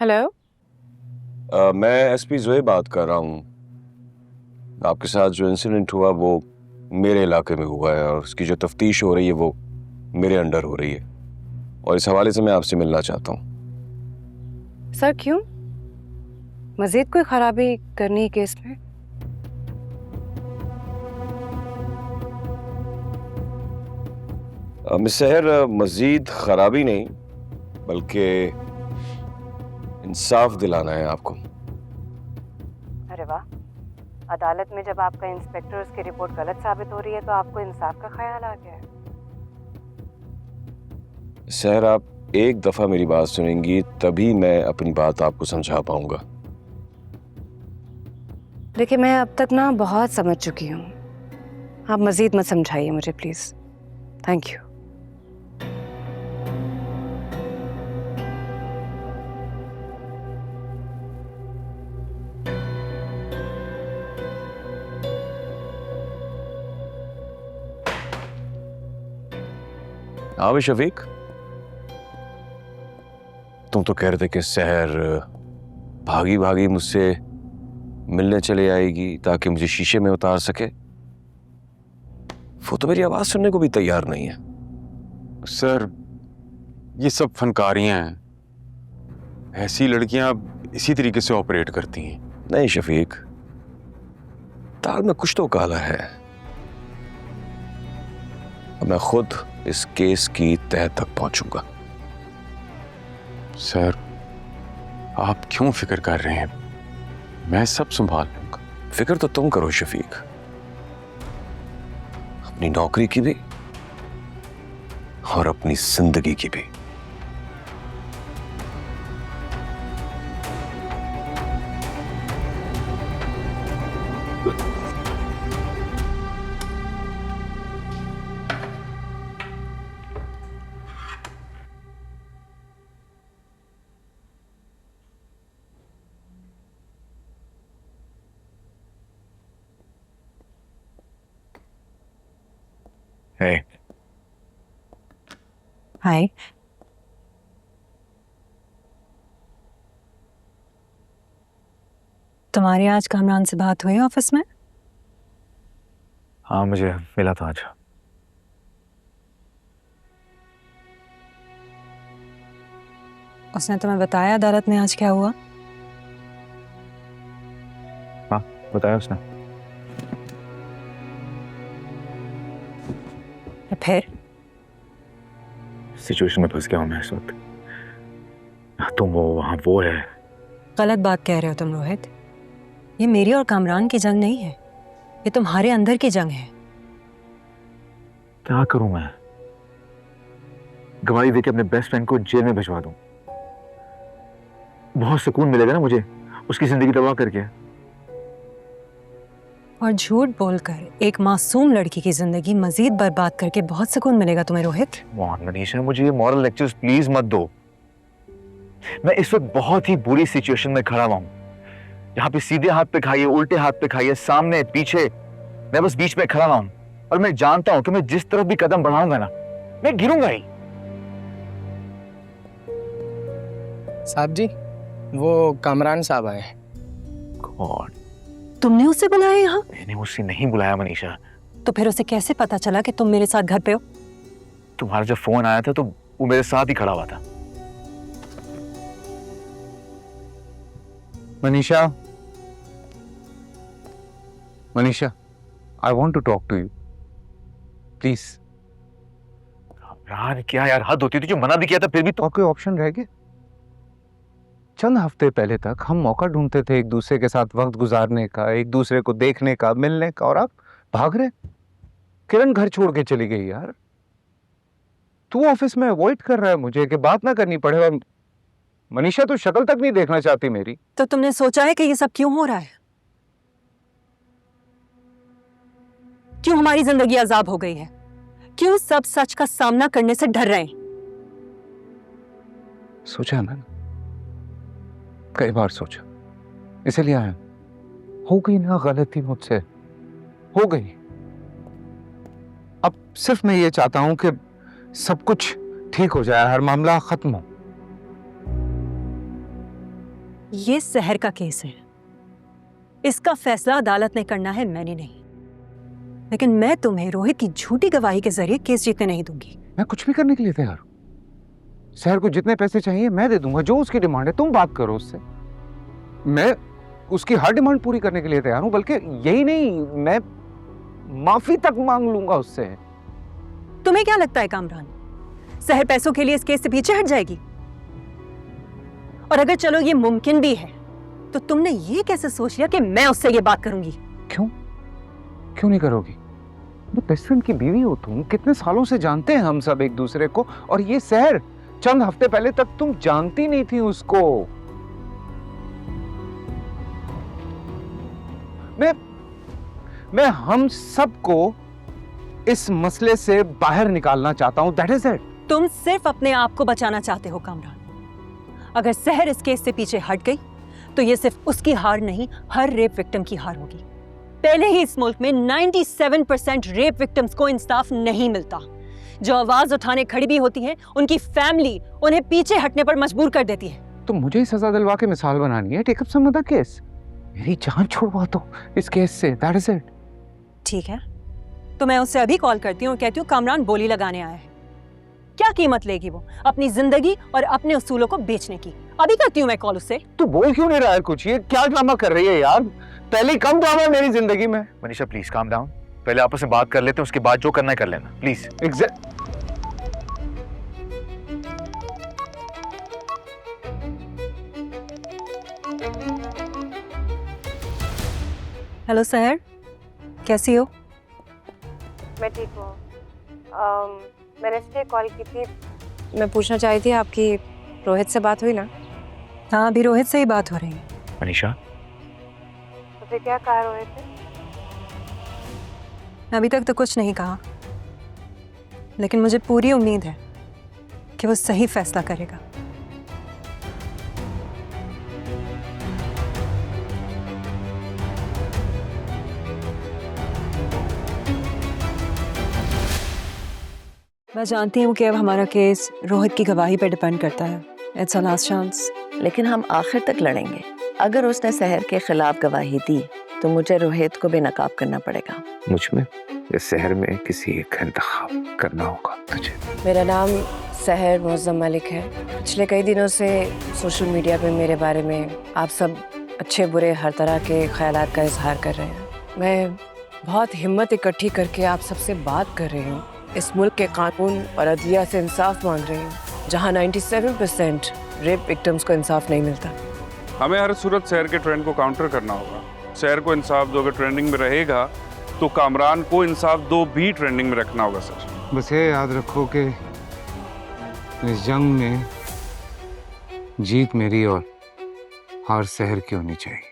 Hello. मैं SP जोए बात कर रहा हूँ। आपके साथ जो इंसिडेंट हुआ वो मेरे इलाके में हुआ है और उसकी जो तफ्तीश हो रही है वो मेरे अंडर हो रही है और इस हवाले से मैं आपसे मिलना चाहता हूँ। सर क्यों? मजीद कोई खराबी करनी है केस में? मिस सहर, मजीद खराबी नहीं बल्कि इंसाफ दिलाना है आपको। अरे वाह, अदालत में जब आपका इंस्पेक्टर उसकी रिपोर्ट गलत साबित हो रही है तो आपको इंसाफ का ख्याल आ गया है। सहर, आप एक दफा मेरी बात सुनेंगी तभी मैं अपनी बात आपको समझा पाऊंगा। देखिए, मैं अब तक ना बहुत समझ चुकी हूँ। आप मजीद मत समझाइए मुझे प्लीज। Thank you. हाँ भाई शफीक, तुम तो कह रहे थे कि सहर भागी भागी मुझसे मिलने चले आएगी ताकि मुझे शीशे में उतार सके। वो तो मेरी आवाज सुनने को भी तैयार नहीं है। सर, ये सब फनकारियां हैं। ऐसी लड़कियां इसी तरीके से ऑपरेट करती हैं। नहीं शफीक, दाल में कुछ तो काला है। अब मैं खुद इस केस की तह तक पहुंचूंगा। सर, आप क्यों फिक्र कर रहे हैं? मैं सब संभाल लूंगा। फिक्र तो तुम करो शफीक, अपनी नौकरी की भी और अपनी जिंदगी की भी। Hey. हाय। तुम्हारी आज कामरान से बात हुई ऑफिस में? हाँ, मुझे मिला था आज। उसने तुम्हें बताया अदालत में आज क्या हुआ? हाँ, बताया उसने। फिर? सिचुएशन में फंस गया हूँ मैं इस वक्त। तुम वो वहाँ वो है। गलत बात कह रहे हो तुम रोहित। ये मेरी और कामरान की जंग नहीं है, ये तुम्हारे अंदर की जंग है। क्या करूँ मैं? गवाही देके अपने बेस्ट फ्रेंड को जेल में भिजवा दूं? बहुत सुकून मिलेगा ना मुझे उसकी जिंदगी तबाह करके। और झूठ बोलकर एक मासूम लड़की की जिंदगी मजीद बर्बाद करके बहुत सुकून मिलेगा तुम्हें रोहित। मनीषा, मुझे ये मॉरल लेक्चर्स प्लीज मत दो। मैं इस वक्त बहुत ही बुरी सिचुएशन में खड़ा हुआ हूं। यहाँ पे सीधे हाथ पे खाइए, उल्टे हाथ पे खाइए, सामने पीछे, मैं बस बीच में खड़ा हुआ हूं और मैं जानता हूं कि मैं जिस तरफ भी कदम बढ़ाऊंगा ना, मैं गिरूंगा ही। साहब जी, वो कामरान साहब आए। गॉड, तुमने उसे बुलाया यहाँ? मैंने उसे नहीं बुलाया मनीषा। तो फिर उसे कैसे पता चला कि तुम मेरे साथ घर पे हो? तुम्हारा जब फोन आया था तो वो मेरे साथ ही खड़ा हुआ था। Manisha, Manisha, I want to talk to you please. यार क्या यार, हद होती थी। जो मना भी किया था फिर भी और कोई ऑप्शन रह गया? चंद हफ्ते पहले तक हम मौका ढूंढते थे एक दूसरे के साथ वक्त गुजारने का, एक दूसरे को देखने का, मिलने का, और आप भाग रहे। किरण घर छोड़ के चली गई यार। तू ऑफिस में अवॉइड कर रहा है मुझे कि बात ना करनी पड़े, और मनीषा तो शक्ल तक नहीं देखना चाहती मेरी। तो तुमने सोचा है कि ये सब क्यों हो रहा है? क्यों हमारी जिंदगी अजाब हो गई है? क्यों सब सच का सामना करने से डर रहे हैं? सोचा है मैंने, कई बार सोचा, इसीलिए आया। हो गई ना गलती मुझसे, हो गई। अब सिर्फ मैं ये चाहता हूं कि सब कुछ ठीक हो जाए, हर मामला खत्म हो। ये सहर का केस है, इसका फैसला अदालत ने करना है, मैंने नहीं। लेकिन मैं तुम्हें रोहित की झूठी गवाही के जरिए केस जीतने नहीं दूंगी। मैं कुछ भी करने के लिए तैयार हूँ। शहर को जितने पैसे चाहिए मैं दे दूंगा, जो उसकी डिमांड है। तुम बात करो उससे, मैं उसकी हर डिमांड पूरी करने के लिए तैयार हूँ। बल्कि यही नहीं, मैं माफी तक मांग लूंगा उससे। तुम्हें क्या लगता है कामरान, सहर पैसों के लिए इस केस से पीछे हट जाएगी? और अगर चलो ये मुमकिन भी है, तो तुमने ये कैसे सोच लिया कि मैं उससे ये बात करूंगी? क्यों क्यों नहीं करोगी? बेस्ट फ्रेंड की बीवी हो तुम, कितने सालों से जानते हैं हम सब एक दूसरे को। और ये शहर चंद हफ्ते पहले तक तुम जानती नहीं थी उसको। मैं हम सबको इस मसले से बाहर निकालना चाहता हूं, दैट इज इट। तुम सिर्फ अपने आप को बचाना चाहते हो कामरान। अगर सहर इस केस से पीछे हट गई तो ये सिर्फ उसकी हार नहीं, हर रेप विक्टिम की हार होगी। पहले ही इस मुल्क में 97% रेप विक्टिम्स को इंसाफ नहीं मिलता। जो आवाज उठाने खड़ी भी होती है, उनकी फैमिली उन्हें पीछे हटने पर मजबूर कर देती है। तो मुझे ही सजा दिलवा के मिसाल बनानी है? Take up some other case. मेरी जान छुड़वा दो इस केस से, दैट इज इट। ठीक है, तो मैं उससे अभी कॉल करती हूँ और कहती हूँ कामरान बोली लगाने आया है। क्या कीमत लेगी वो अपनी जिंदगी और अपने उसूलों को बेचने की? अभी करती हूँ मैं कॉल उससे। तू बोल क्यों नहीं रहा है कुछ? ये क्या ड्रामा कर रही है यार? पहले कम ड्रामा है मेरी जिंदगी में। मनीषा प्लीज काम डाउन, पहले आपस में बात कर लेते हैं, उसके बाद जो करना है कर लेना प्लीज। हेलो सहर, कैसी हो? मैं ठीक हूँ। मैंने इसलिए कॉल की थी, मैं पूछना चाहती थी आपकी रोहित से बात हुई ना? हाँ, अभी रोहित से ही बात हो रही है। मनीषा तो फिर क्या कहा रोहित ने? अभी तक तो कुछ नहीं कहा, लेकिन मुझे पूरी उम्मीद है कि वो सही फैसला करेगा। मैं जानती हूँ कि अब हमारा केस रोहित की गवाही पर डिपेंड करता है। It's a last chance. लेकिन हम आखिर तक लड़ेंगे। अगर उसने शहर के खिलाफ गवाही दी तो मुझे रोहित को बेनकाब करना पड़ेगा। मुझ में इस शहर में किसी एक का इंतखाब करना होगा तुझे। मेरा नाम सहर मुअज़्ज़म मलिक है। पिछले कई दिनों से सोशल मीडिया पे मेरे बारे में आप सब अच्छे बुरे हर तरह के ख्यालात का इजहार कर रहे हैं। मैं बहुत हिम्मत इकट्ठी करके आप सबसे बात कर रही हूँ। इस मुल्क के कानून और अदलिया से इंसाफ मांग रही हूँ, जहाँ 97% रेप विक्टिम्स को इंसाफ नहीं मिलता। हमें हर सूरत शहर के ट्रेंड को काउंटर करना होगा। शहर को इंसाफ दो, अगर ट्रेंडिंग में रहेगा तो कामरान को इंसाफ दो भी ट्रेंडिंग में रखना होगा। सच बस ये याद रखो कि इस जंग में जीत मेरी और हार शहर की होनी चाहिए।